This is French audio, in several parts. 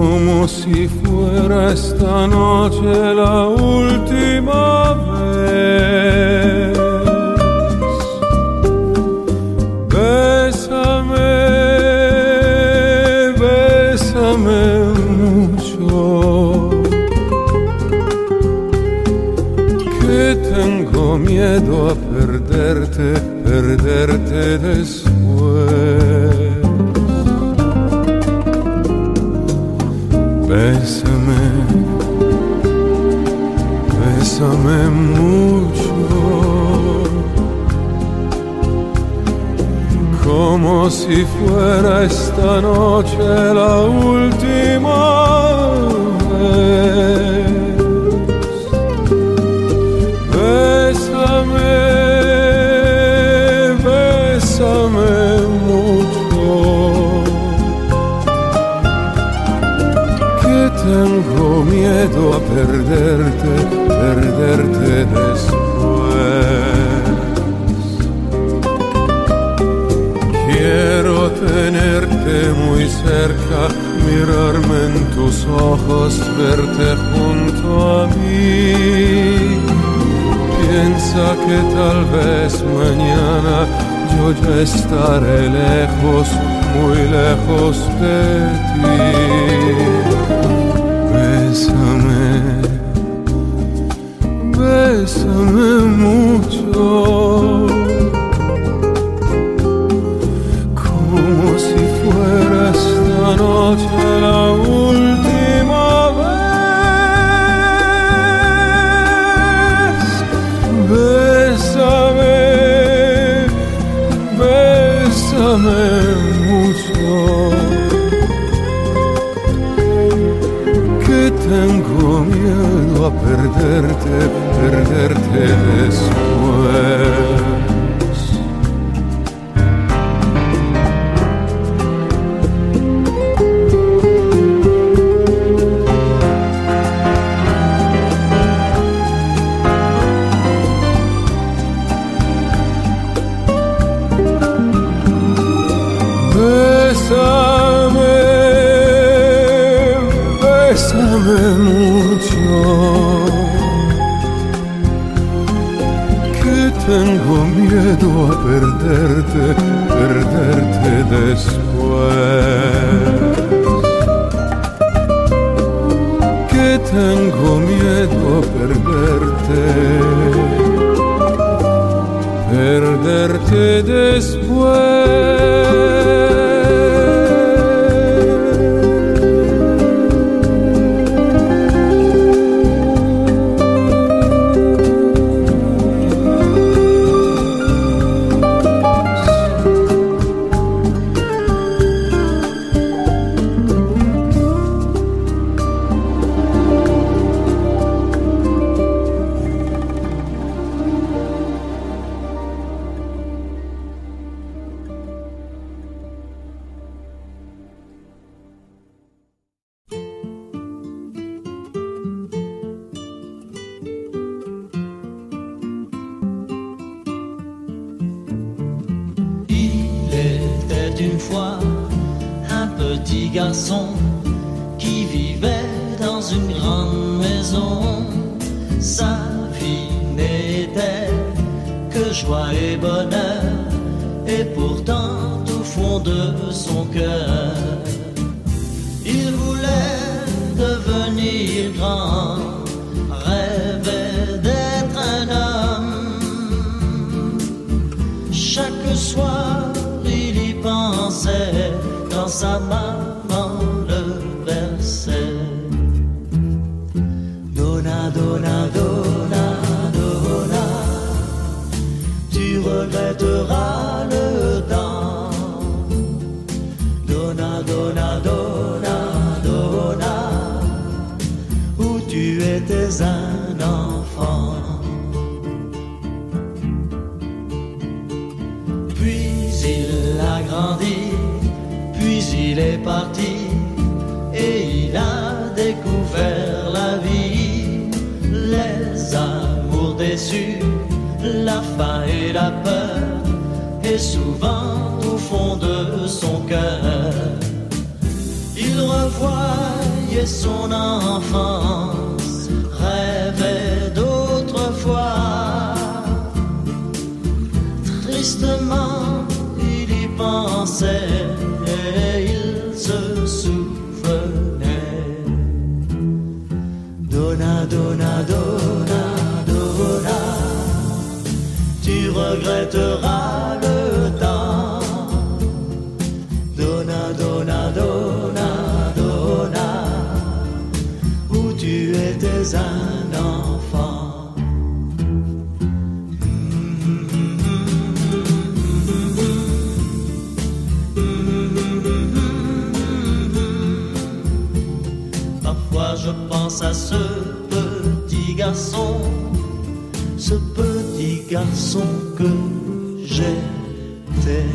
como si fuera esta noche la última vez. Bésame, bésame mucho, que tengo miedo a perderte, perderte después. Bésame, bésame mucho, como si fuera esta noche la última vez. Bésame, bésame mucho, que tengo miedo a perderte, perderte después. Quiero tenerte muy cerca, mirarme en tus ojos, verte junto a mí. Piensa que tal vez mañana yo ya estaré lejos, muy lejos de ti. Bésame, bésame mucho, como si fuera esta noche la última vez. Bésame, bésame mucho, que tengo miedo a perderte, perderte después. Bésame, bésame mucho, que tengo miedo a perderte, perderte después. Que tengo miedo a perderte, perderte después. Une fois un petit garçon qui vivait dans une grande maison. Sa vie n'était que joie et bonheur, et pourtant au fond de son cœur il voulait devenir grand, rêvait d'être un homme. Chaque soir il y pensait, quand sa maman le berçait. Donna, donna, donna, donna, tu regretteras le temps. Donna, donna, donna, donna, où tu étais un enfant. Puis il est parti et il a découvert la vie, les amours déçus, la faim et la peur, et souvent au fond de son cœur il revoit oublié son enfance, rêvait d'autrefois. Tristement, il y pensait et il se souvenait. Donna, donna, donna, donna, tu regretteras le temps. Donna, donna, donna, donna, où tu étais un enfant. Parfois je pense à ce petit garçon que j'étais.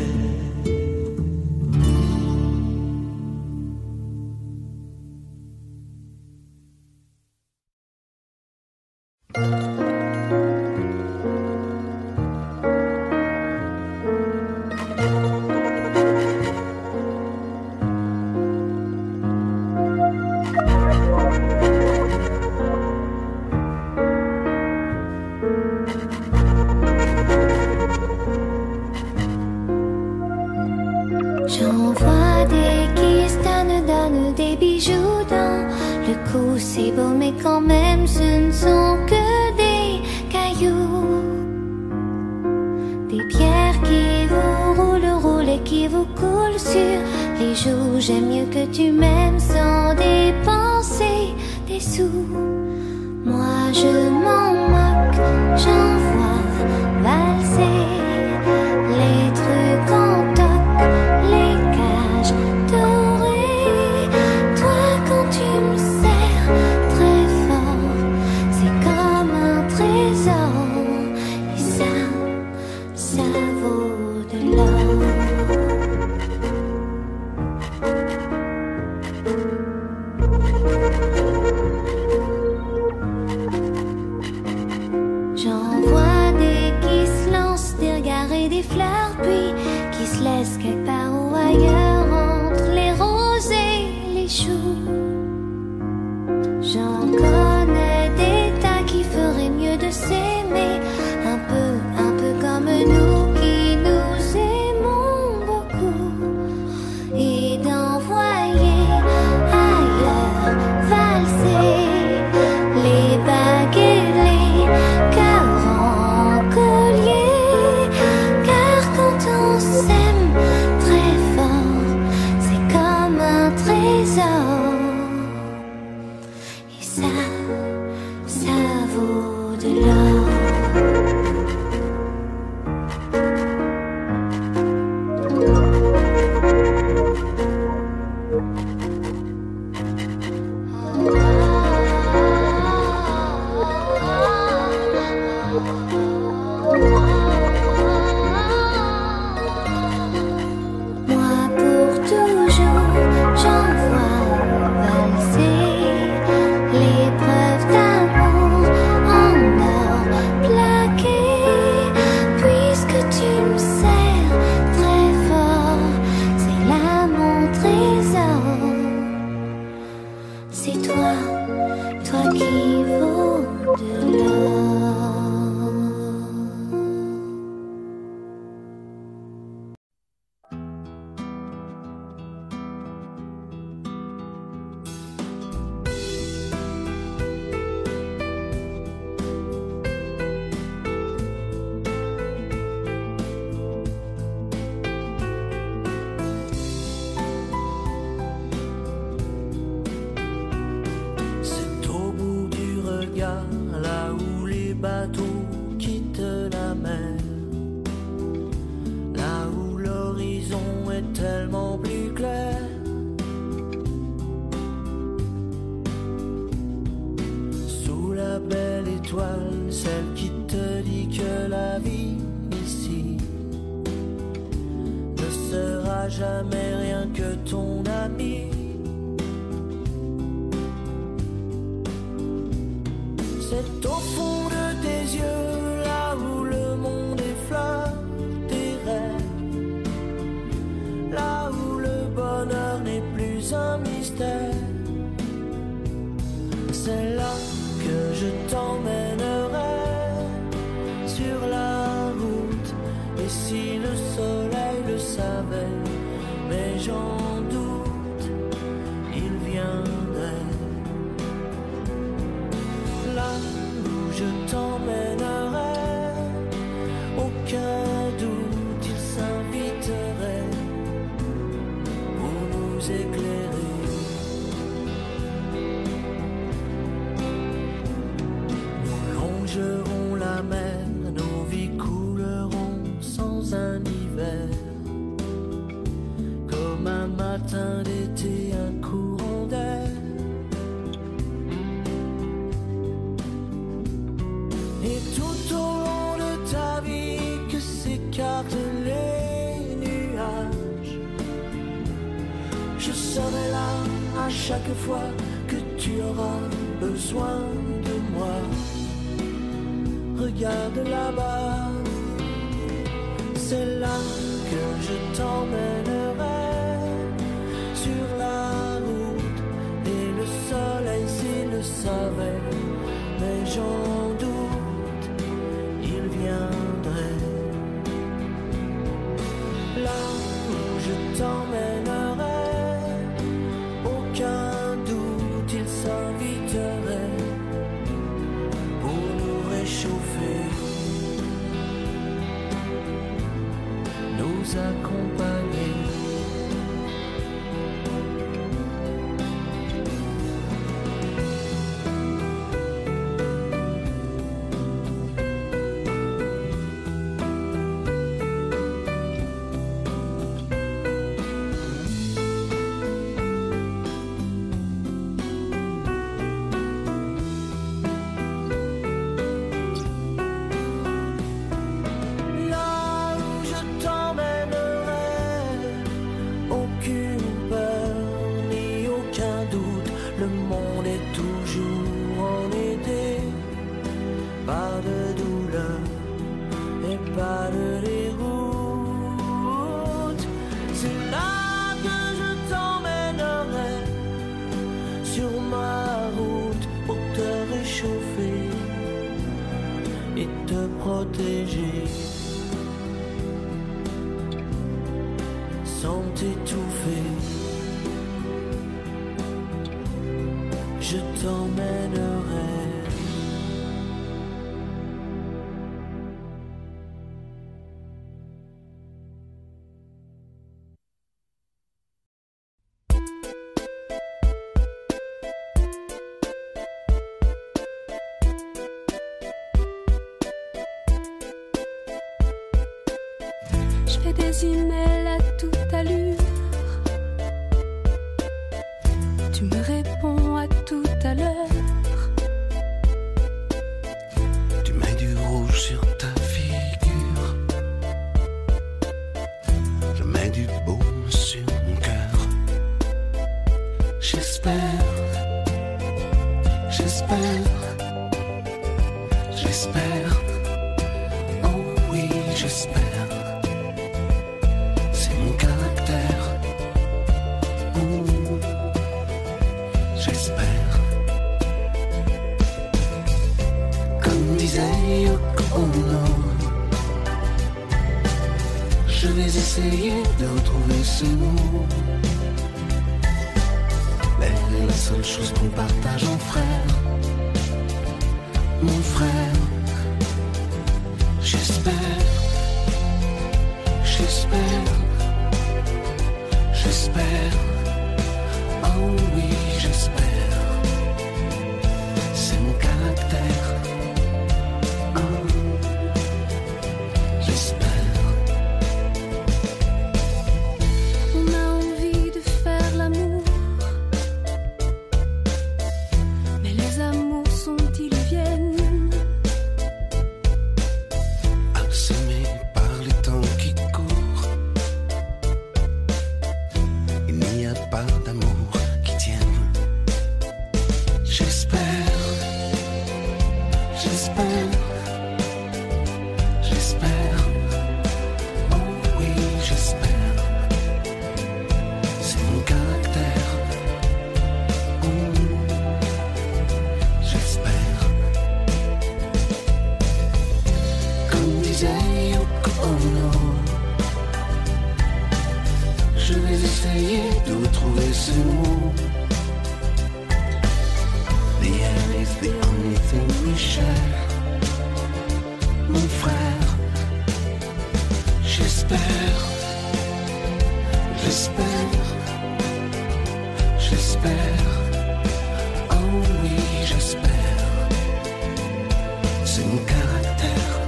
J'envoie des kisses, donne des bijoux dans le cou. C'est beau mais quand même ce ne sont que des cailloux. Des pierres qui vous roulent et qui vous coulent sur les joues. J'aime mieux que tu m'aimes sans dépenser des sous. Moi je m'en moque, j'envoie valser les trucs en toc, les cages dorées. Toi quand tu me serres très fort, c'est comme un trésor. Et ça vaut de l'or. J'envoie des qui se lancent, des regards et des fleurs, puis qui se laissent quelque part ou ailleurs entre les roses et les choux. J'en connais des tas qui feraient mieux de s'aimer un peu comme nous qui nous aimons beaucoup, et d'envoyer ailleurs valser les bagues et les cœurs en collier. Car quand on s'aime très fort, c'est comme un trésor. Et ça vaut de l'or. Moi pour toujours, j'envoie valser les preuves d'amour en or plaqué. Puisque tu me serres très fort, c'est là mon trésor. C'est toi qui vaut de l'or. C'est au bout du regard, là où les bateaux quittent la mer, là où l'horizon est tellement plus clair. Sous la belle étoile, celle qui te dit que la vie ici ne sera jamais rien que ton ami. C'est au fond de tes yeux, là où le monde effleure tes rêves, là où le bonheur n'est plus un mystère. C'est là que je t'emmènerai sur la route. Et si le soleil le savait, mais j'en doute, il viendrait. Là où je t'emmènerai, aucun doute, il s'inviterait pour nous éclairer. Nous longerons la mer, nos vies couleront sans un hiver. Comme un matin d'été, un courant d'air. Et tout au long de ta vie que s'écartent les nuages, je serai là à chaque fois que tu auras besoin de moi. Regarde là-bas, c'est là que je t'emmènerai sur la route. Et le soleil s'il le savait, mais j'en doute, il viendrait. Là où je t'emmènerai, aucun doute, il s'inviterait pour nous réchauffer, nous accompagner. Le monde est toujours en été, pas de douleur et pas de déroute. C'est là que je t'emmènerai sur ma route pour te réchauffer et te protéger sans t'étouffer. Je t'emmènerai. Je fais des emails à toute allure. Tu me réponds à tout à l'heure. Tu mets du rouge sur ta figure. Je mets du baume sur mon cœur. J'espère, j'espère, j'espère. Oh oui, j'espère. C'est mon caractère. J'espère. Comme disait Yoko Ono, je vais essayer de retrouver ces mots. L'air est la seule chose qu'on partage en frère. Mon frère. J'espère. J'espère. J'espère. Oh oui, j'espère. C'est mon caractère. Oh, j'espère. On a envie de faire l'amour, mais les amours sont-ils viennent? Abîmé par les temps qui courent, il n'y a pas d'amour qui tienne. J'espère, oh oui, j'espère. C'est mon caractère.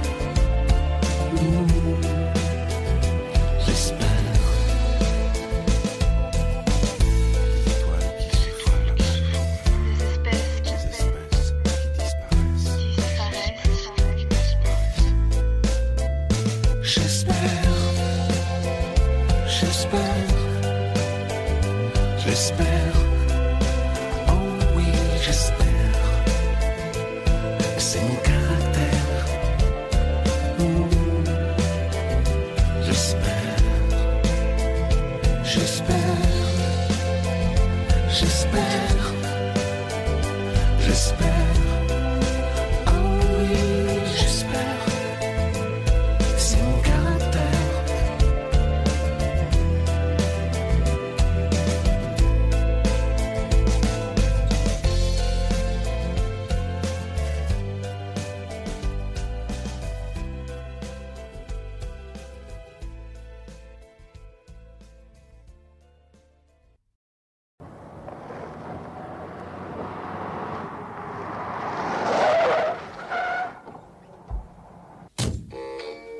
J'espère. Étoiles qui s'effondrent, des espèces qui disparaissent. J'espère, j'espère, j'espère, oh oui, j'espère, c'est mon caractère. J'espère, j'espère, j'espère, j'espère, oh oui, j'espère. C'est mon caractère.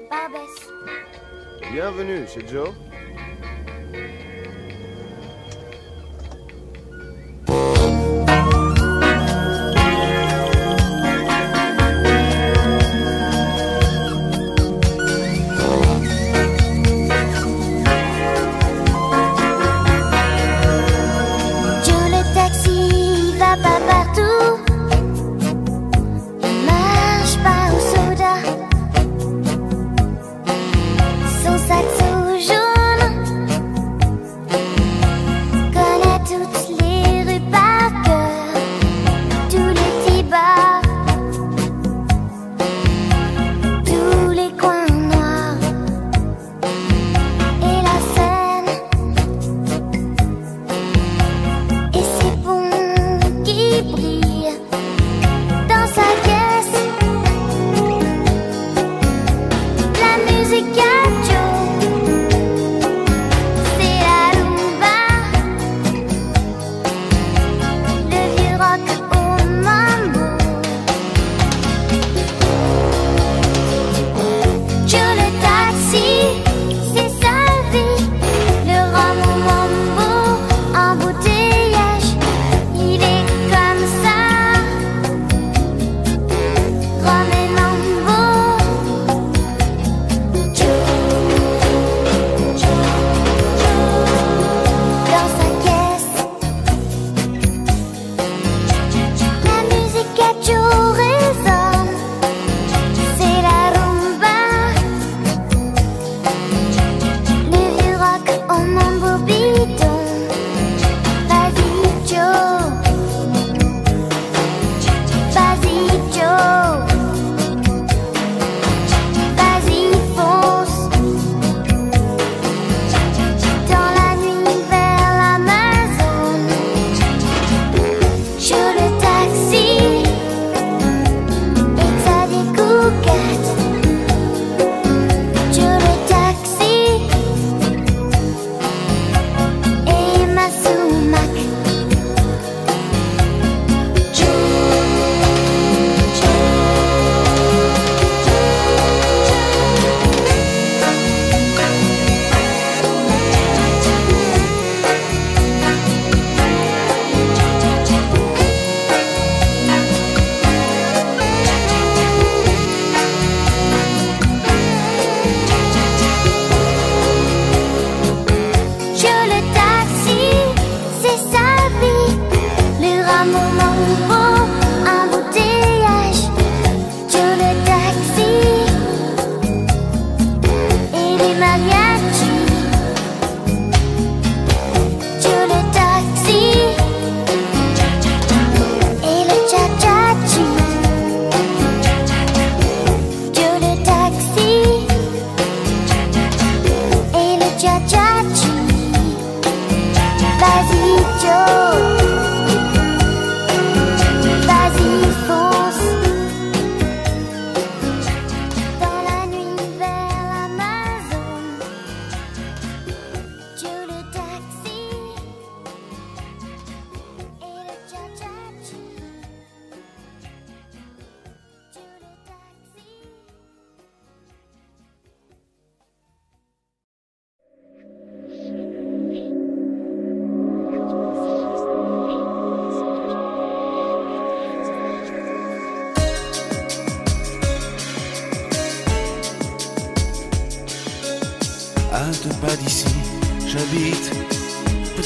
Barbès. Bienvenue chez Joe. Joe le taxi va pas partout. Il marche pas au soda. Son sac toujours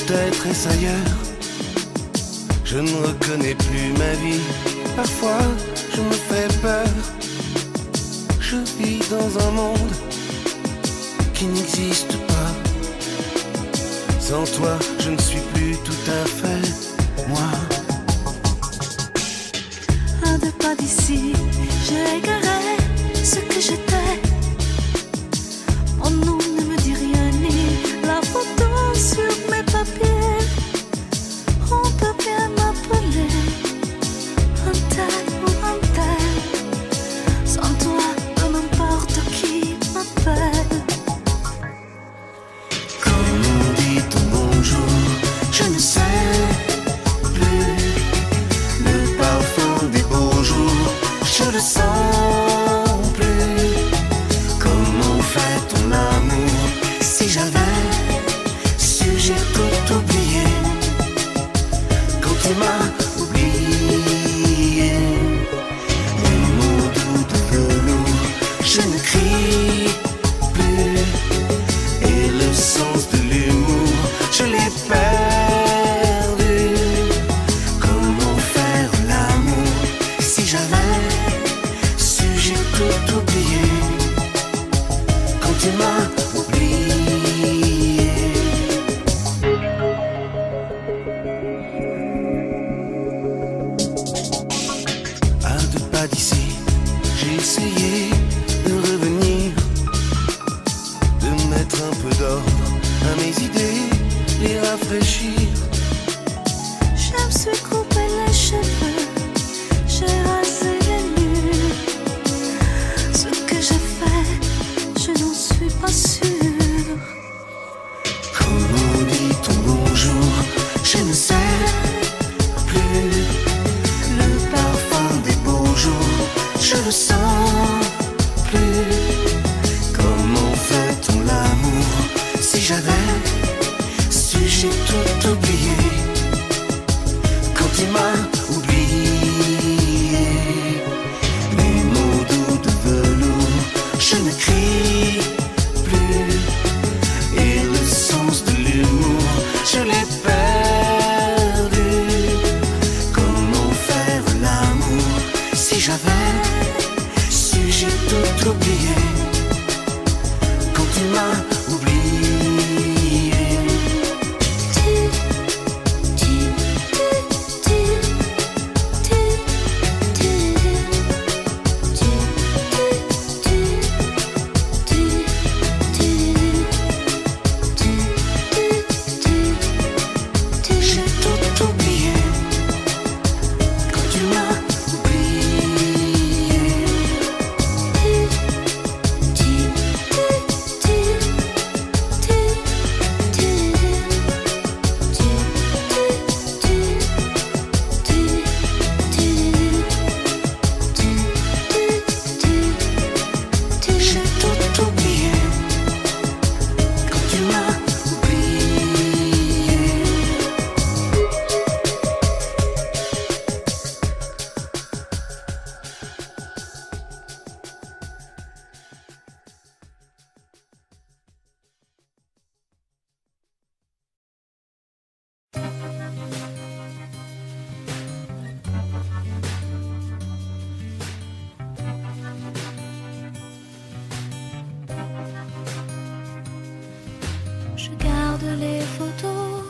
peut-être est-ce ailleurs. Je ne reconnais plus ma vie. Parfois je me fais peur. Je vis dans un monde qui n'existe pas. Sans toi je ne suis plus tout à fait moi. À 2 pas d'ici, j'ai égaré ce que j'étais. Mon nom ne me dit rien, ni la photo sur mes papiers. On peut bien m'appeler un tel ou un tel. Sans toi, peu n'importe qui m'appelle. Comme on dit ton bonjour, je ne sais plus. Le parfum des beaux jours, je le sens plus. Comment fait ton amour? Si j'avais su, j'ai tout oublié. Quand tu m'as oublié, les mots doux de velours, je ne crie plus. Et le sens de l'humour, je l'ai perdu. Comment faire l'amour? Si j'avais su, j'ai tout oublié. Quand tu m'as oublié. À 2 pas d'ici, j'ai essayé de revenir, de mettre un peu d'ordre à mes idées, les rafraîchir. Je me suis coupé les cheveux, j'ai rasé les murs. Ce que j'ai fait, je n'en suis pas sûre. Comme on dit ton bonjour, je ne sais plus. Le parfum des beaux jours, je le sens plus. Comment fait-on l'amour? Si j'avais su, j'ai tout oublié. Quand tu m'as oublié, les mots doux de velours, je ne crie plus. Et le sens de l'humour, je l'ai perdu. Comment faire l'amour? Si j'avais su, j'ai tout oublié. Quand tu m'as oublié. J'ai tout oublié. Quand tu m'as oublié. J'ai tout oublié. Quand tu m'as oublié. Je garde les photos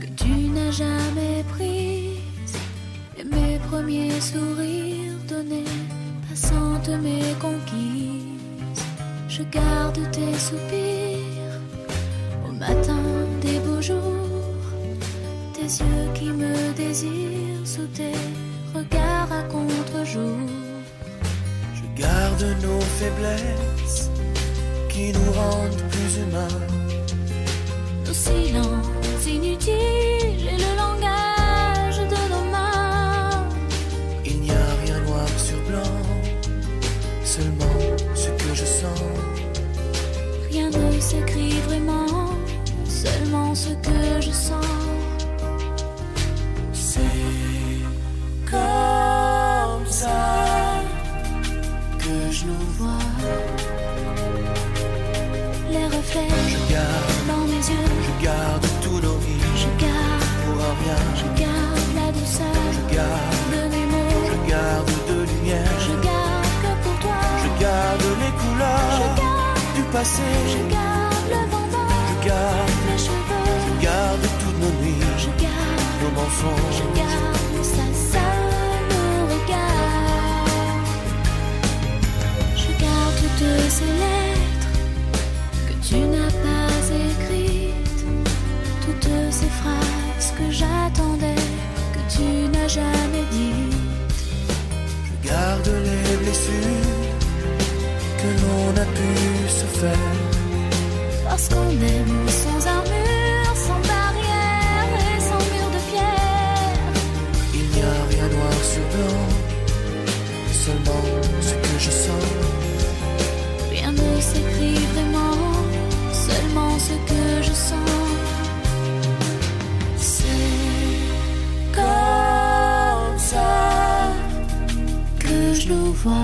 que tu n'as jamais prises et mes premiers sourires donnés, passantes mes conquises. Je garde tes soupirs au matin des beaux jours, tes yeux qui me désirent sous tes regards à contre-jour. Je garde nos faiblesses qui nous rendent plus humains. Nos silences inutiles et le langage de nos mains. Il n'y a rien noir sur blanc, seulement ce que je sens. Rien ne s'écrit vraiment, seulement ce que je sens. C'est comme ça que je nous vois. Les reflets Je garde dans mes yeux, Je garde tous nos passé, je garde le vendant, je garde mes cheveux, je garde toutes nos nuits, je garde, nos mensonges, je garde ça seul nous regarde. Je garde toutes ces lettres que tu n'as pas écrites, toutes ces phrases que j'attendais, que tu n'as jamais dites. je garde les blessures que l'on a pu se faire. Parce qu'on aime sans armure, sans barrière et sans mur de pierre. Il n'y a rien noir sur blanc, seulement ce que je sens. Rien ne s'écrit vraiment, seulement ce que je sens. C'est comme ça que je nous vois.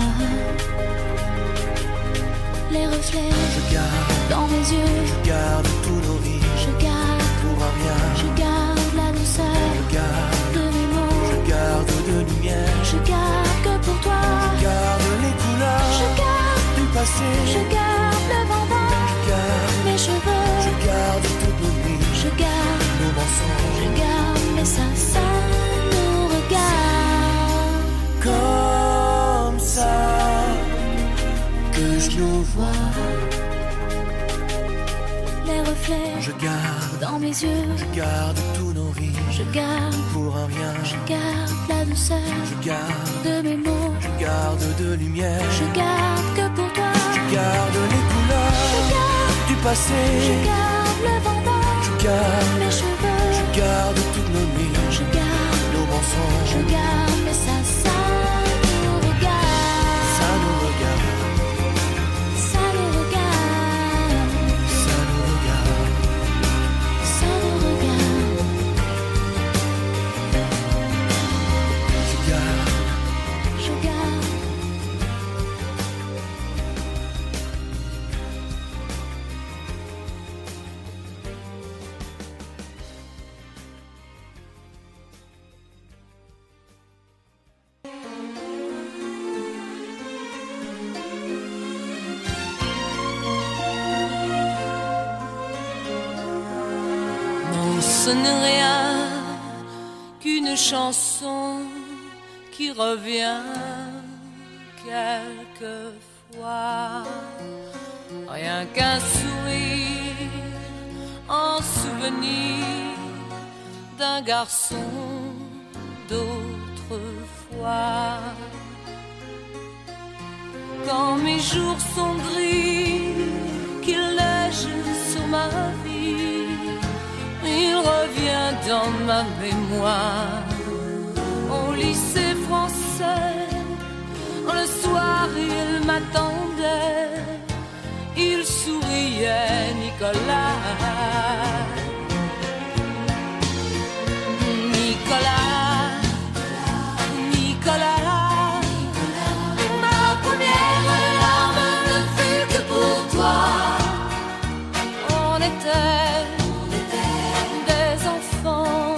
Les reflets Je garde, dans mes yeux, je garde tous nos rires je garde, pour un rien. je garde la douceur Je garde, de mes mots. je garde de lumière. Je garde que pour toi, Je garde les couleurs je garde, du passé. je garde le vendant, Je garde, mes cheveux, je garde toutes nos nuits, je garde, nos mensonges. je garde, mais ça nous regarde. Comme ça que je nous vois. Les reflets Je garde, dans mes yeux, je garde tous nos rires je garde, pour un rien. je garde la douceur Je garde, de mes mots, je garde de lumière. je garde que pour toi, Je garde les couleurs je garde, du passé. je garde le vendant, Je garde, mes cheveux, je garde toutes nos nuits, je garde, nos mensonges. je garde, mais ça nous regarde, Ça nous regarde, ça nous regarde, ça nous regarde. ça nous regarde. Je garde, Je garde, Non, ce n'est rien qu'une chanson qui revient quelquefois. Rien qu'un sourire en souvenir d'un garçon d'autrefois. Quand mes jours sont gris, qu'il neige sur ma vie, il revient dans ma mémoire. Au lycée français, le soir il m'attendait, il souriait, Nicolas. Nicolas, Nicolas, ma première larme ne fut que pour toi. On était des enfants,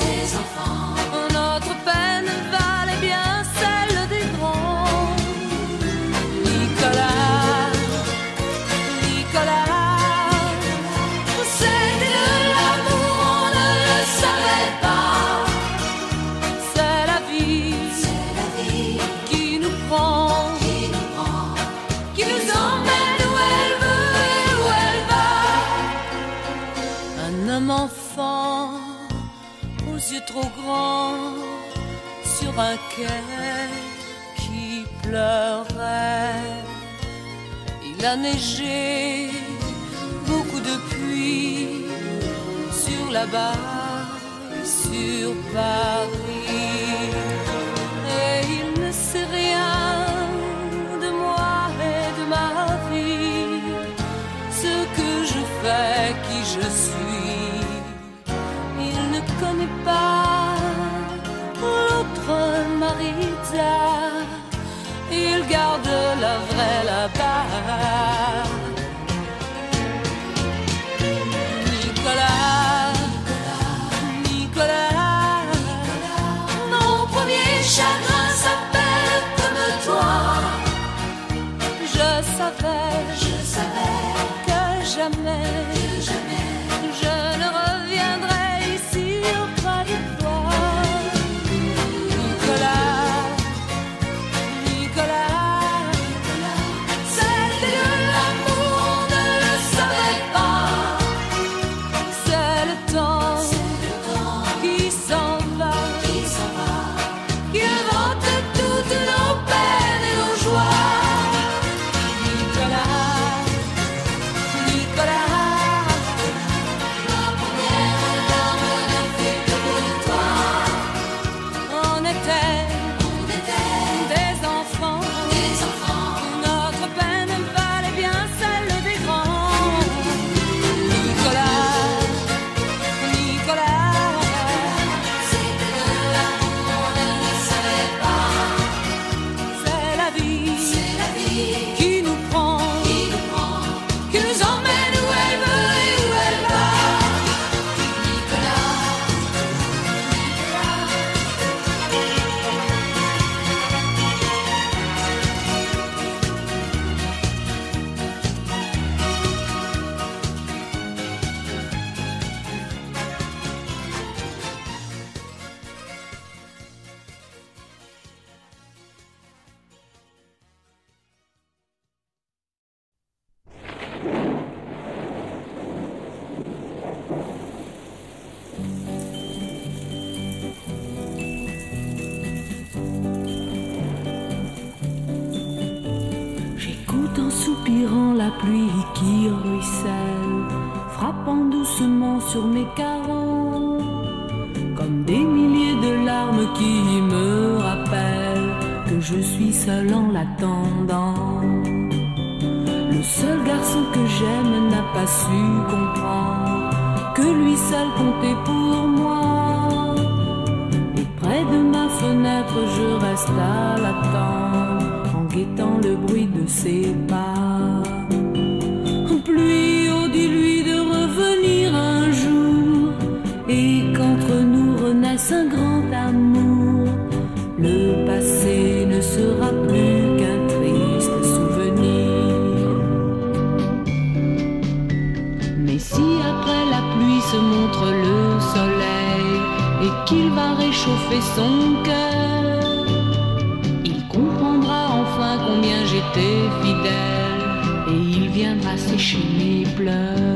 notre peine valait bien celle des grands. Nicolas, Nicolas, c'était de l'amour, on ne le savait pas. C'est la vie qui nous prend, qui nous emmène où elle veut et où elle va. Un homme enfant aux yeux trop grands sur un quai qui pleurait. Il a neigé, beaucoup de pluie sur la barre, sur Paris. Et il ne sait rien de moi et de ma vie, ce que je fais, qui je suis. Il ne connaît pas l'autre Marita, il garde la vraie là-bas. Nicolas, Nicolas, mon premier chagrin s'appelle comme toi. Je savais que soupirant la pluie qui ruisselle, frappant doucement sur mes carreaux, comme des milliers de larmes qui me rappellent que je suis seul en l'attendant. Le seul garçon que j'aime n'a pas su comprendre que lui seul comptait pour moi. Et près de ma fenêtre je reste à l'attendre, en guettant le bruit de ses pas. Pluie, oh dis-lui de revenir un jour, et qu'entre nous renaisse un grand amour. Le passé ne sera plus qu'un triste souvenir. Mais si après la pluie se montre le soleil et qu'il va réchauffer son cœur, il comprendra enfin combien j'étais fidèle et il viendra sécher mes pleurs.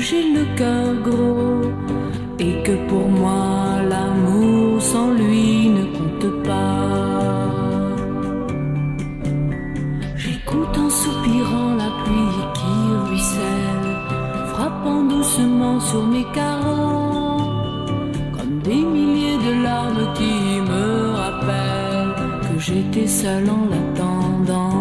J'ai le cœur gros et que pour moi l'amour sans lui ne compte pas. J'écoute en soupirant la pluie qui ruisselle, frappant doucement sur mes carreaux, comme des milliers de larmes qui me rappellent que j'étais seul en l'attendant.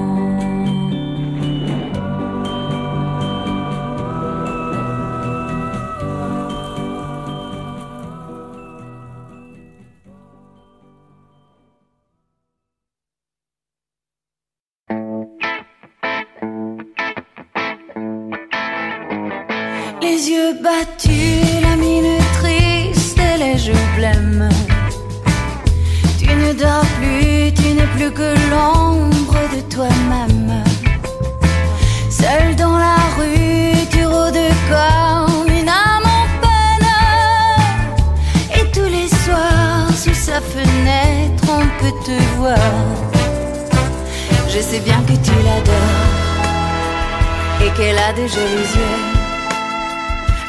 Les yeux battus, la mine triste et les joues blêmes. Tu ne dors plus, tu n'es plus que l'ombre de toi-même. Seul dans la rue, tu rôdes comme une âme en peine. Et tous les soirs, sous sa fenêtre, on peut te voir. Je sais bien que tu l'adores et qu'elle a de jolis yeux,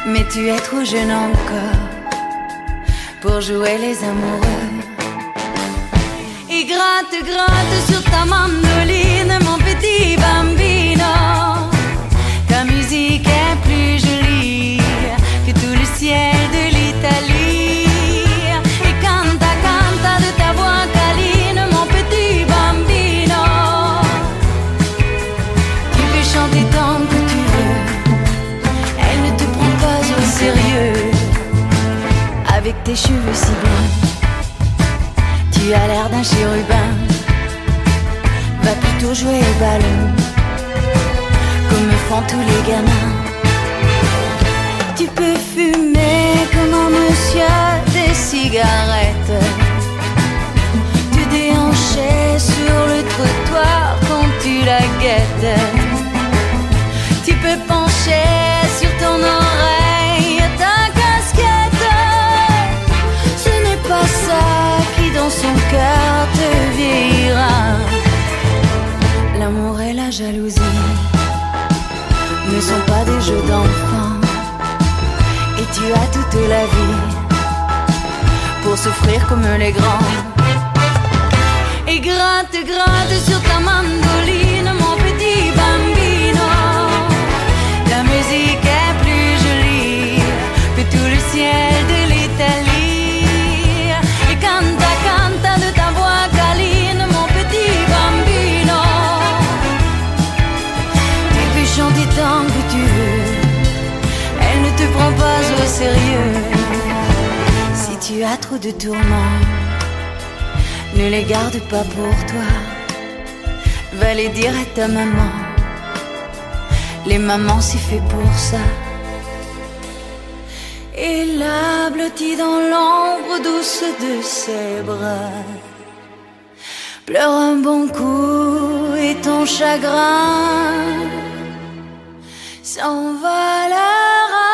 mais tu es trop jeune encore pour jouer les amoureux. Et gratte, gratte sur ta mandoline, mon petit bambino. Ta musique est plus jolie que tout le ciel de l'Italie. Et canta, canta de ta voix câline, mon petit bambino. Tu peux chanter tant que tu veux, elle ne te prend pas au sérieux. Avec tes cheveux si blonds, tu as l'air d'un chérubin. Va plutôt jouer au ballon, comme font tous les gamins. Tu peux fumer comme un monsieur des cigarettes, te déhancher sur le trottoir quand tu la guettes. Tu peux pencher sur ton oreille ta casquette. Ce n'est pas ça qui dans son cœur te vieillira. L'amour et la jalousie ne sont pas des jeux d'enfants, et tu as toute la vie pour souffrir comme les grands. Et gratte, gratte sur ta mandoline, mon petit bambino. La musique est plus jolie que tout le ciel de l'Italie. Et canta, canta de ta voix câline, mon petit bambino. Tu peux chanter tant que tu veux, elle ne te prend pas au sérieux. Si tu as trop de tourments, ne les garde pas pour toi. Va les dire à ta maman. Les mamans s'y fait pour ça. Et la blottie dans l'ombre douce de ses bras, pleure un bon coup et ton chagrin s'en va la rage.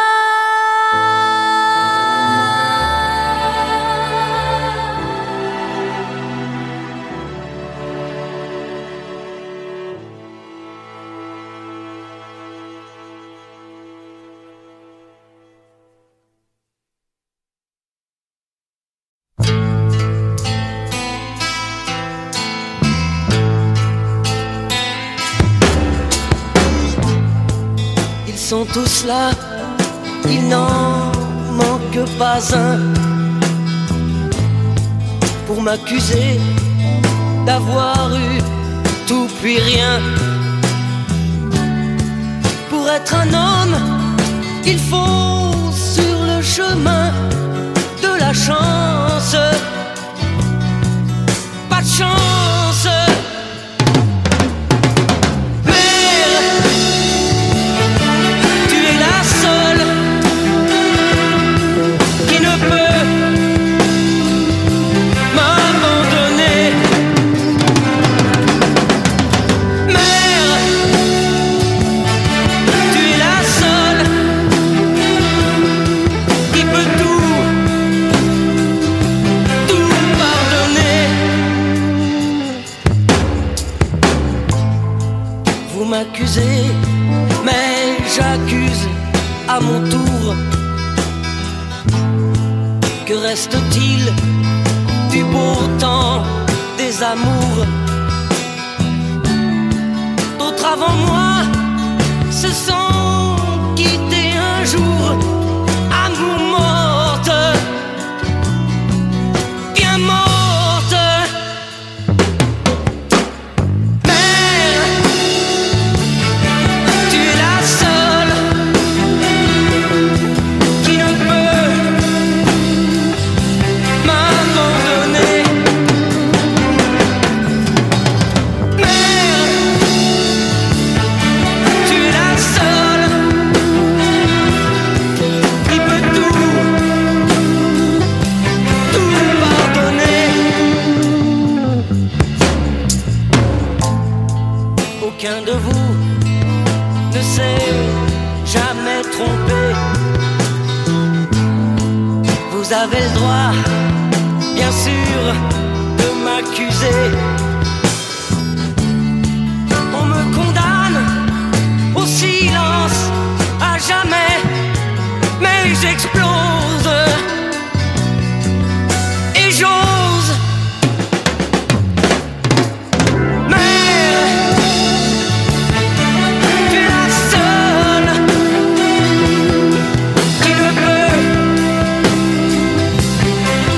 sont tous là, il n'en manque pas un pour m'accuser d'avoir eu tout puis rien. Pour être un homme, il faut sur le chemin de la chance, pas de chance. Mère, tu es la seule qui ne peut m'abandonner. Mère, tu es la seule qui peut tout pardonner. Vous m'accusez, mais j'accuse à mon tour. Que reste-t-il du beau temps des amours? D'autres avant moi se sont quittés un jour. Amour morte, bien morte. Mère, tu es la seule qui ne peut m'abandonner. Mère, tu es la seule qui peut tout pardonner. Aucun de vous ne s'est jamais trompé. Vous avez le droit, bien sûr, de m'accuser. On me condamne au silence à jamais, mais j'explose et j'ose. Mère, tu es la seule qui ne peut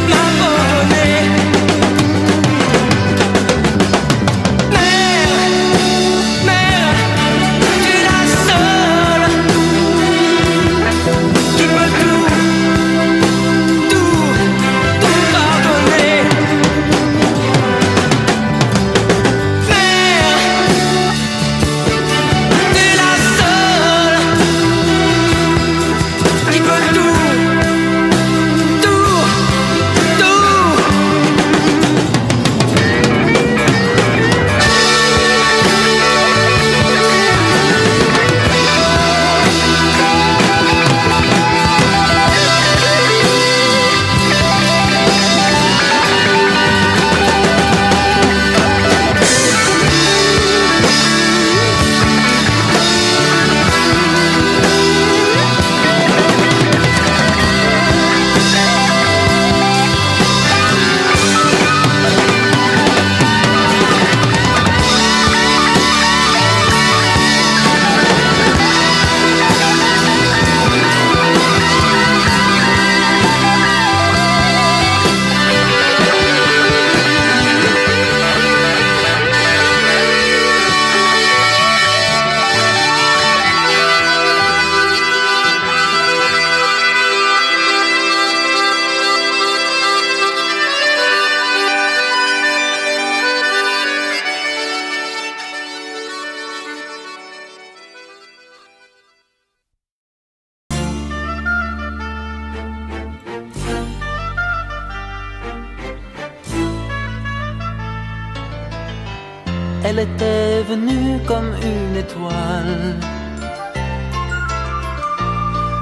m'abandonner. Mère, tu es la seule qui peut tout pardonner. Mère, tu es la seule qui peut tout. Elle était venue comme une étoile,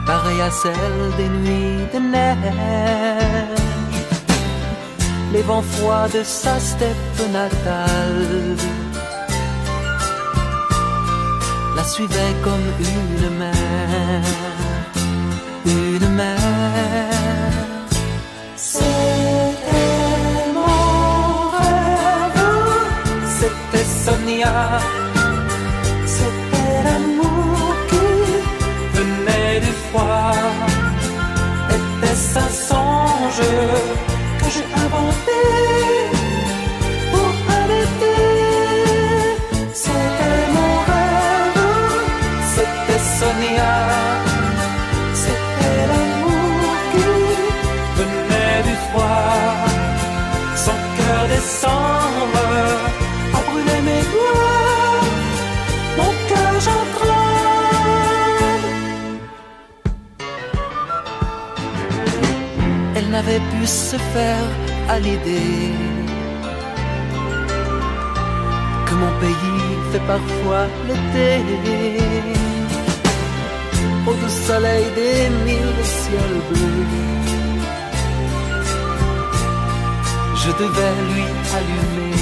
pareille à celle des nuits de neige. Les vents froids de sa steppe natale la suivaient comme une mer, une mer. C'était mon rêve, c'était Sonia, c'était l'amour qui avait pu se faire à l'idée que mon pays fait parfois l'été. Au doux soleil des mille ciels bleus, je devais lui allumer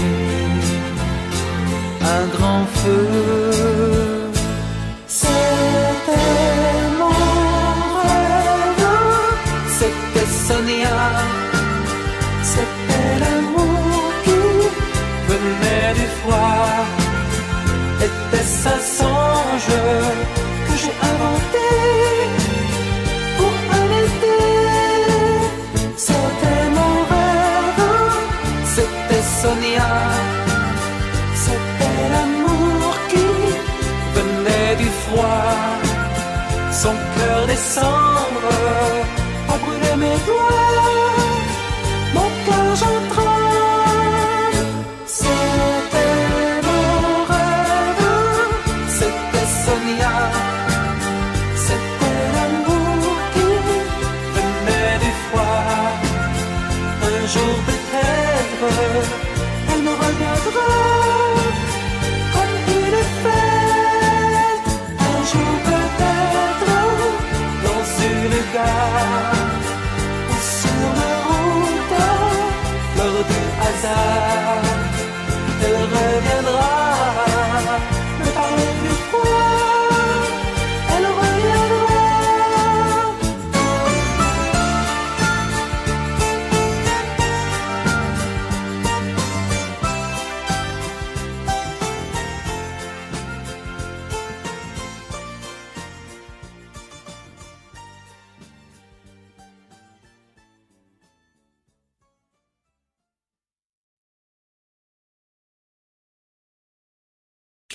un grand feu. C'était mon rêve, c'était Sonia, c'était l'amour qui venait du froid. Était-ce un songe que j'ai inventé pour un été? C'était mon rêve, c'était Sonia, c'était l'amour qui venait du froid. Son cœur des cendres a brûlé mes doigts, mon cœur j'en tremble. C'était mon rêve, c'était Sonia, c'était l'amour qui venait du froid. Un jour peut-être, elle me reviendra comme il est fait. Un jour peut-être, dans une gare ou sur la route, lors du hasard, elle reviendra me parler plus froid. Elle reviendra.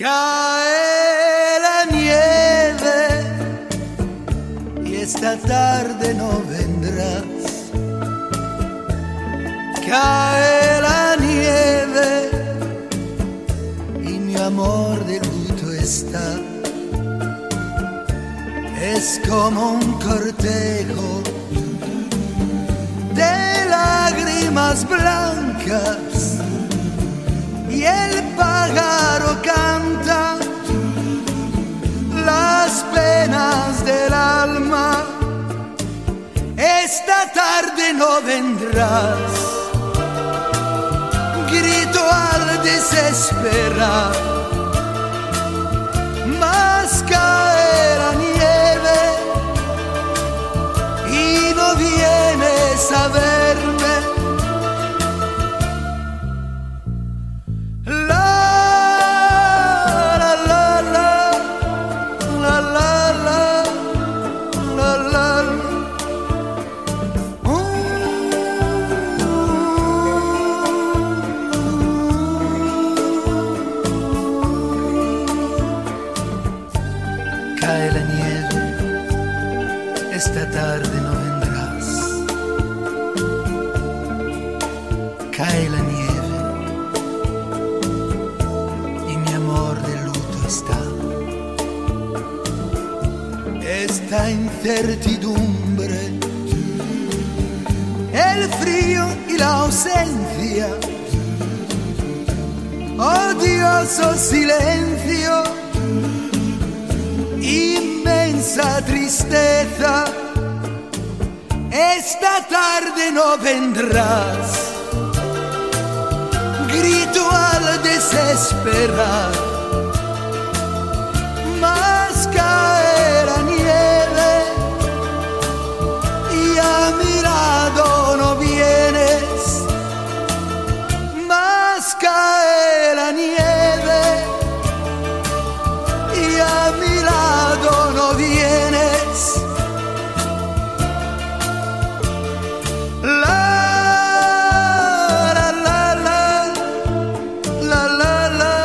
Cae la nieve y esta tarde no vendrás. Cae la nieve y mi amor de luto está. Es como un cortejo de lágrimas blancas y el pájaro canta las penas del alma. Esta tarde no vendrás, grito al desesperar, mas cae la nieve y no vienes a verme. Cae la nieve, esta tarde no vendrás. Cae la nieve y mi amor de luto está. Esta incertidumbre, el frío y la ausencia, odioso silencio, inmensa tristeza. Esta tarde no vendrás, grito al desesperar, mas cae la nieve y a mi lado no vienes, mas cae la nieve y a mi lado no vienes. La la la la la la la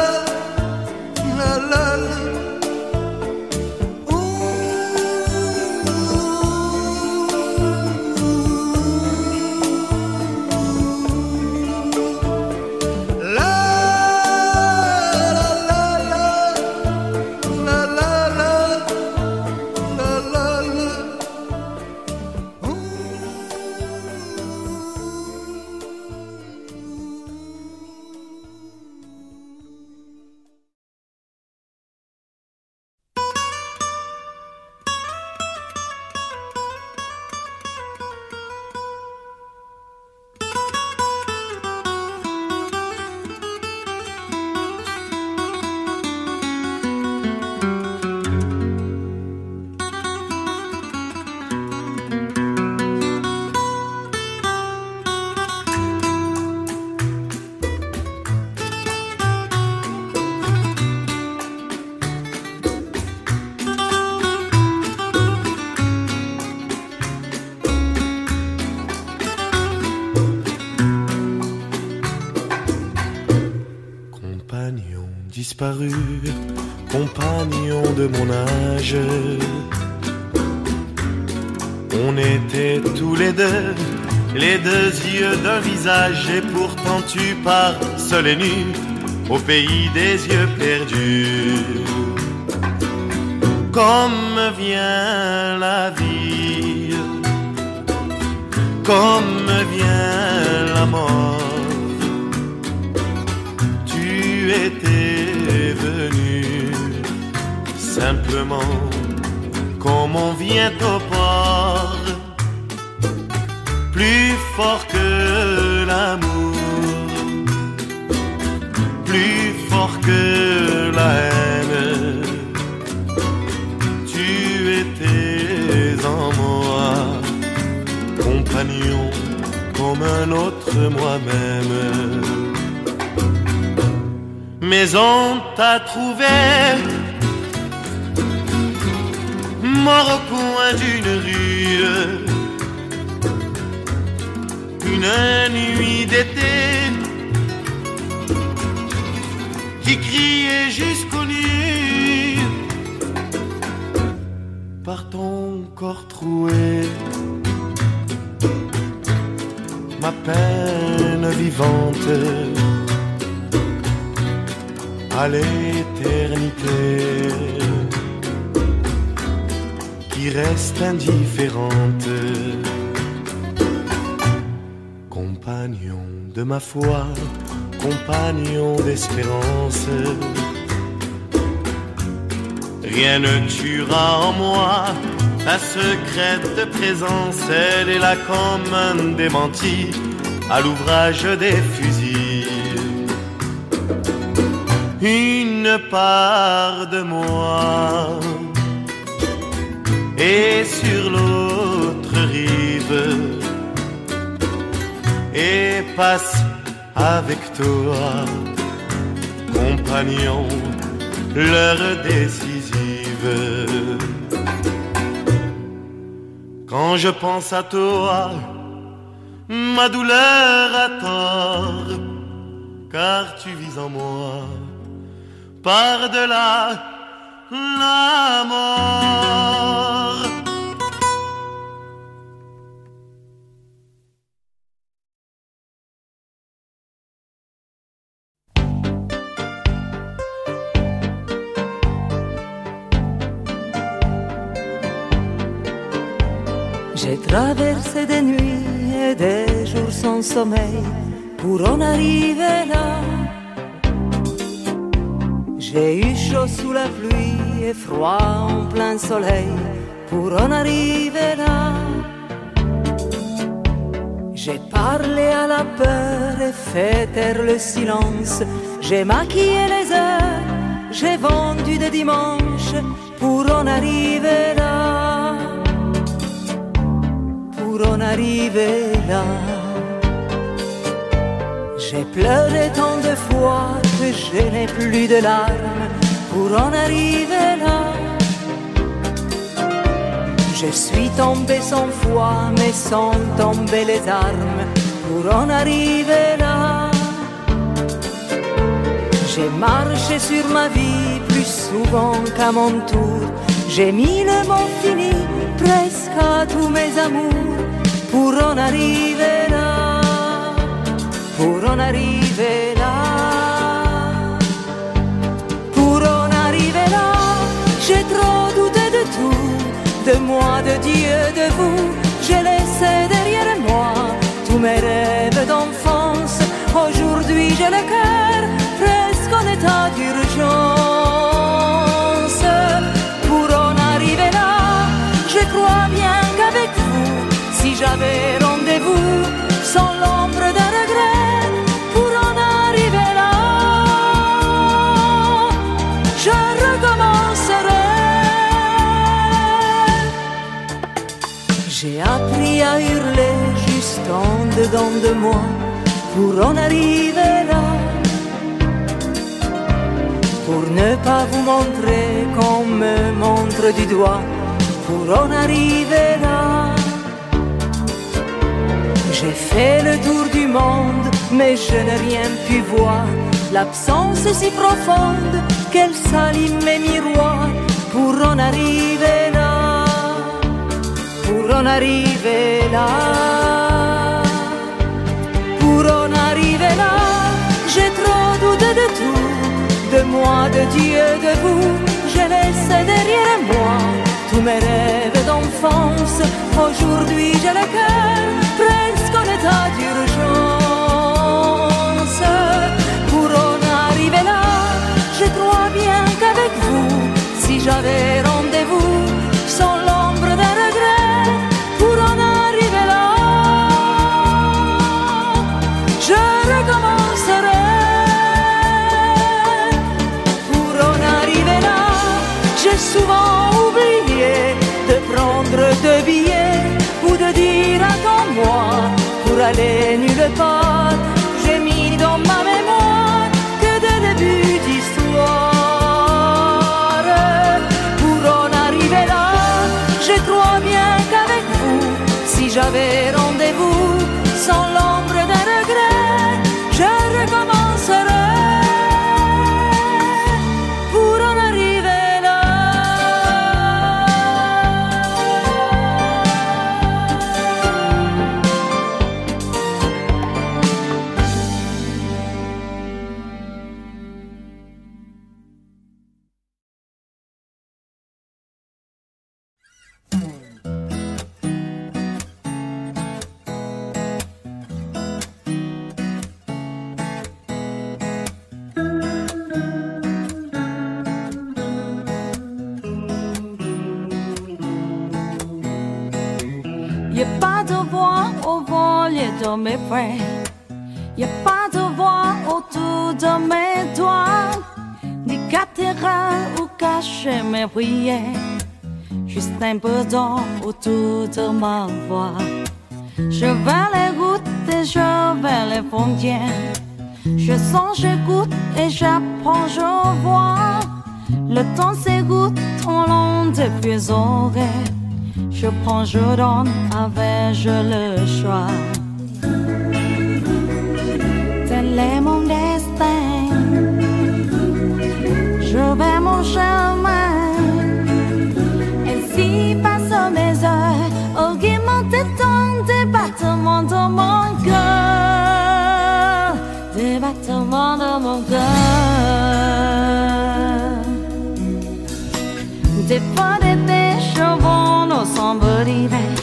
disparu, compagnon de mon âge. On était tous les deux yeux d'un visage, et pourtant tu pars seul et nu au pays des yeux perdus. Comme vient la vie, comme vient la mort, tu étais venu simplement comme on vient au port, plus fort que l'amour, plus fort que la haine. Tu étais en moi, compagnon comme un autre moi-même. Mais on t'a trouvé mort au coin d'une rue, une nuit d'été qui criait jusqu'aux nues par ton corps troué. Ma peine vivante à l'éternité qui reste indifférente. Compagnon de ma foi, compagnon d'espérance, rien ne tuera en moi ta secrète présence. Elle est là comme un démenti à l'ouvrage des fusils. Une part de moi est sur l'autre rive et passe avec toi, compagnon, l'heure décisive. Quand je pense à toi, ma douleur a tort, car tu vis en moi, par-delà la mort. J'ai traversé des nuits et des jours sans sommeil pour en arriver là. J'ai eu chaud sous la pluie et froid en plein soleil pour en arriver là. J'ai parlé à la peur et fait taire le silence. J'ai maquillé les heures, j'ai vendu des dimanches pour en arriver là. Pour en arriver là. J'ai pleuré tant de fois que je n'ai plus de larmes pour en arriver là. Je suis tombé sans foi mais sans tomber les armes pour en arriver là. J'ai marché sur ma vie plus souvent qu'à mon tour. J'ai mis le mot fini presque à tous mes amours pour en arriver là, pour en arriver là, pour en arriver là. J'ai trop douté de tout, de moi, de Dieu, de vous. J'ai laissé derrière moi tous mes rêves d'enfance. Aujourd'hui j'ai le cœur presque en état d'urgence. Pour en arriver là, je crois bien qu'avec vous, si j'avais rendez-vous sans l'ombre d'un regret, pour en arriver là, je recommencerai. J'ai appris à hurler juste en dedans de moi pour en arriver là, pour ne pas vous montrer qu'on me montre du doigt, pour en arriver là. J'ai fait le tour du monde, mais je n'ai rien pu voir. L'absence est si profonde qu'elle salit mes miroirs pour en arriver là, pour en arriver là, pour en arriver là. J'ai trop douté de tout, de moi, de Dieu, de vous. J'ai laissé derrière moi tous mes rêves d'enfance. Aujourd'hui j'ai le cœur presque en état d'urgence. Pour en arriver là, je crois bien qu'avec vous, si j'avais rendez-vous, sans l'ombre d'un regret, pour en arriver là, je recommencerai. Pour en arriver là, j'ai souvent oublié de prendre deux billets ou de dire attends-moi pour aller nulle part. J'ai mis dans ma mémoire que des débuts d'histoire. Pour en arriver là, je crois bien qu'avec vous, si j'avais rendez-vous, sans l'ombre d'un regret, je recommencerai. Pour en arriver là. Y'a pas de voix au volet de mes bras, y'a pas de voix autour de mes doigts, ni cathédrale où cacher mes prières, juste un peu d'or autour de ma voix. Je vais les routes et je vais les frontières, je sens, j'écoute et j'apprends, je vois. Le temps s'égoutte en long depuis les oreilles. Je prends, je donne, avais-je le choix? Tel est mon destin, je vais mon chemin. Ainsi passent mes heures, augmenter tant des battements de mon cœur, des battements de mon cœur. Des fois d'été, chevaux nos sombres d'hiver,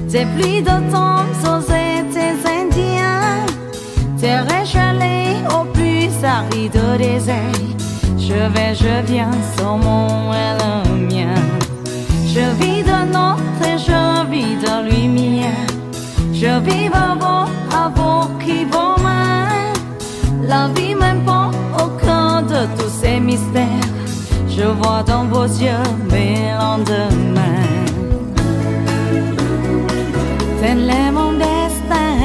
des pluies d'automne aux étés indiens, des réchalés au plus aride désert. Je vais, je viens, son monde est le mien. Je vis de notre et je vis de lumière. Je vis à vous qui vos mains. La vie m'importe au cœur de tous ces mystères. Je vois dans vos yeux mes lendemains. Tel est mon destin,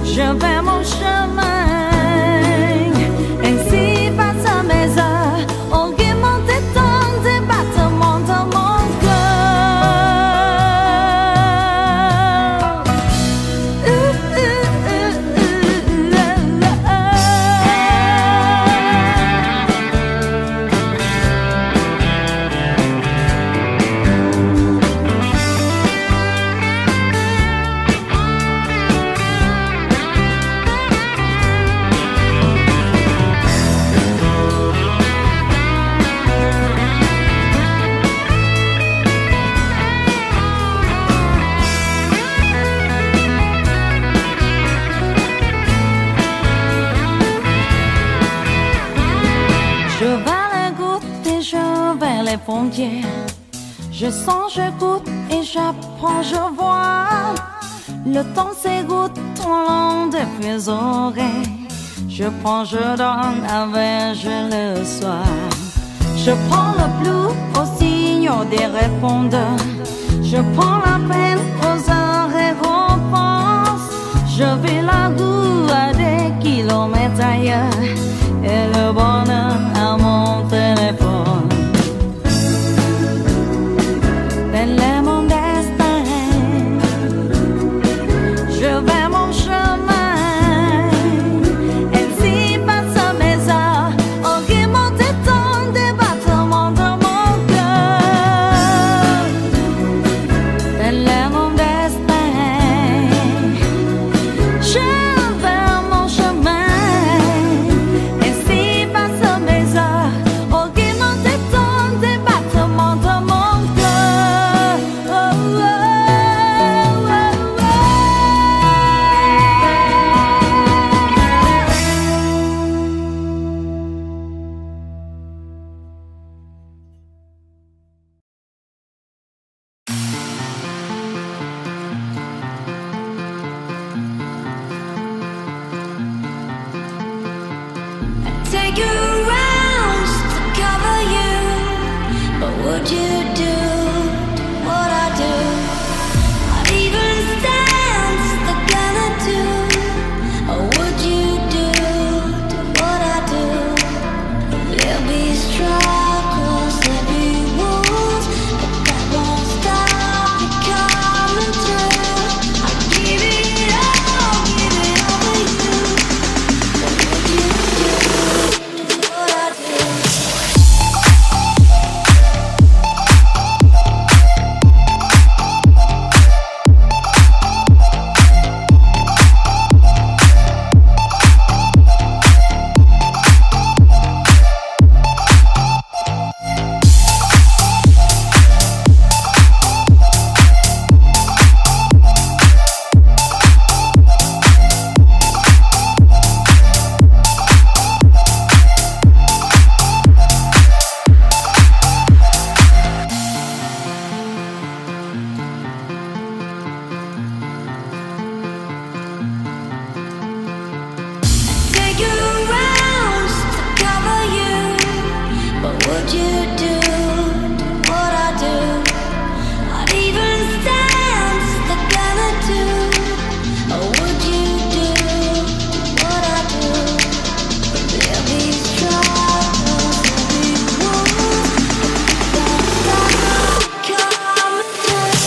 je vais mon chemin. Ainsi passent mes heures, augmenter tant des battements de mon frontières. Je sens, j'écoute et j'apprends, je vois. Le temps s'égoutte au long de mes oreilles. Je prends, je donne, avais-je le soir. Je prends le blues au signe des répondeurs. Je prends la peine aux heures et repense. Je vais la roue à des kilomètres ailleurs et le bonheur à mon téléphone. Tel est mon destin, je vais mon chemin. would you do what I do? I'd even dance the gonna do. Or would you do what I do? There'll be struggles, there'll be wounds, but that won't stop me coming through. I'd give it all for you. What would you do what I do? Take your rounds to cover you, but would you do what I do? I'd even dance the gonna do. Or would you do what I do? There'll be struggles, there'll be wounds, but don't stop coming through.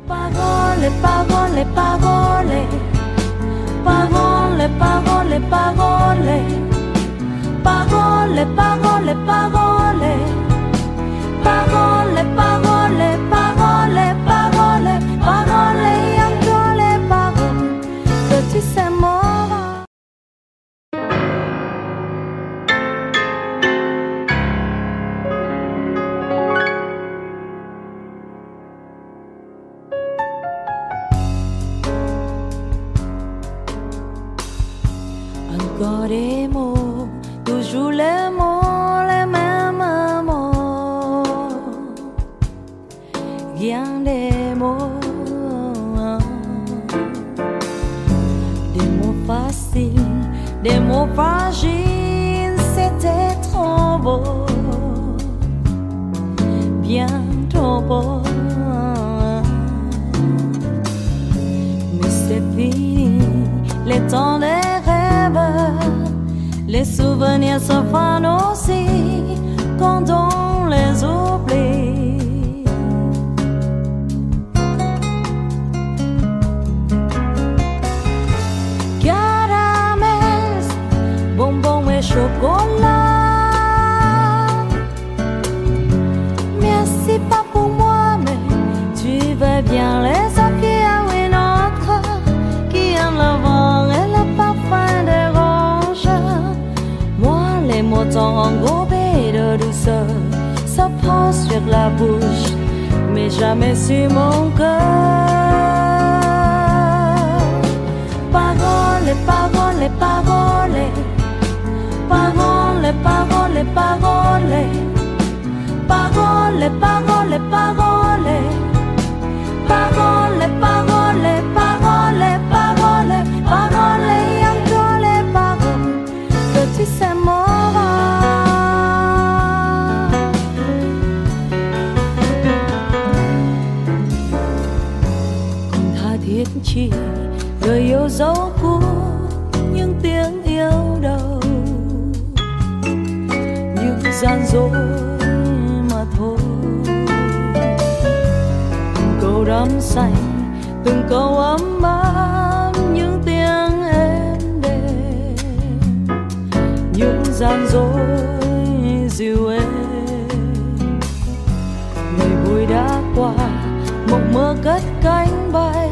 Parole, parole, parole, parole, parole, parole, parole, parole, parole, parole, parole, parole, parole, parole, et encore les paroles que tu sais moi. Encore des mots, toujours les mots, les mêmes mots. Rien des mots, des mots faciles, des mots fragiles, c'était trop beau, bien trop beau. Mais c'est fini, les temps des les souvenirs se fanent aussi quand on les oublie. Caramels, bonbons et chocolat. Merci pas pour moi, mais tu veux bien les acquis à une autre qui aime le vent et le parfum des les mots t'ont englobé de douceur, ça passe sur la bouche, mais jamais sur mon cœur. Parole, parole, parole, parole, parole, parole, parole, parole, parole, parole, parole, parole, parole, parole, et encore les paroles que tu sais moi. Chỉ người yêu dấu cũ những tiếng yêu đầu, những gian dối mà thôi. Từng câu đắm say, từng câu ấm áp, những tiếng êm đềm, những gian dối dịu êm. Ngày vui đã qua, mộng mơ cất cánh bay,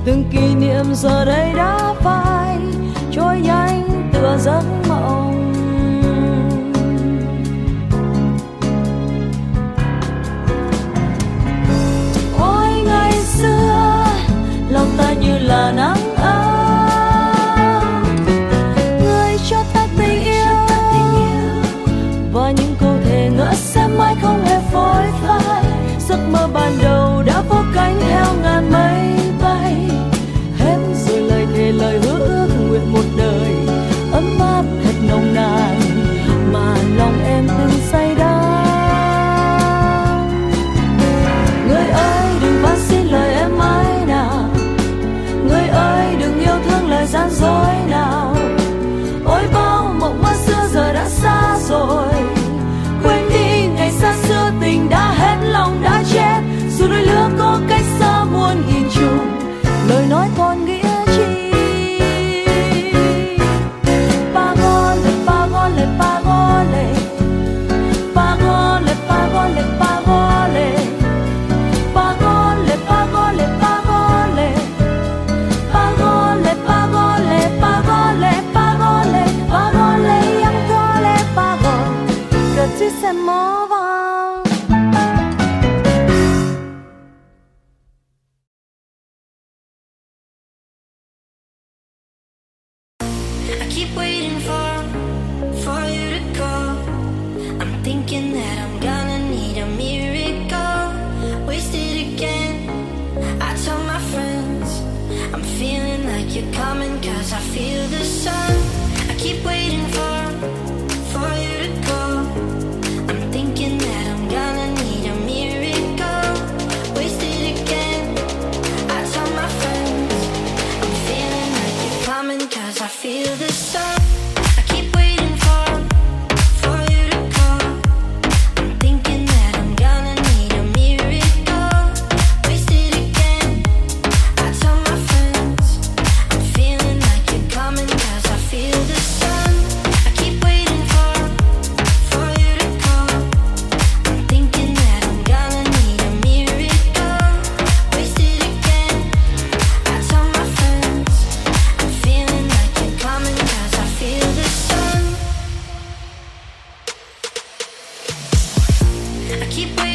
từng kỷ niệm giờ đây đã phai trôi nhanh tựa giấc mộng. Ôi ngày xưa lòng ta như là nắng ấm, người cho ta tình yêu và những câu thề ngỡ sẽ mãi không hề phôi phai. Giấc mơ ban đầu đã vỗ cánh theo ngàn mây bay, hết rồi lời thề lời hứa ước nguyện một đời ấm áp thật nồng nàn mà lòng em từng say đắm. Người ơi đừng van xin lời em mãi nào, người ơi đừng yêu thương lời gian dối nào. Ôi bao mộng mơ xưa giờ đã xa rồi, quên đi ngày xa xưa tình đã hết lòng đã chết. Dù đôi lứa có cách xa muôn nghìn trùng, lời nói còn nghĩa chi. Pagole, pagole, pagole, pagole, pagole, pagole, pagole, pagole, pagole, pagole, pagole, pagole, pagole, pagole, ancora pagole, che ti se muova. I keep waiting for you to go. I'm thinking that I'm gonna need a miracle. Wasted again. I told my friends I'm feeling like you're coming, 'cause I feel the sun. I keep waiting for you to go. I'm thinking that I'm gonna need a miracle. Wasted again. I told my friends I'm feeling like you're coming, 'cause I feel the sun. I keep waiting for you to go. I'm thinking that I'm gonna need a miracle. Wasted again. I told my friends I'm feeling like you're coming, 'cause I feel the sun. I keep waiting for you to go. I'm thinking that I'm gonna need a miracle. Wasted again. I told my friends I'm feeling like you're coming, 'cause I feel the sun. I keep waiting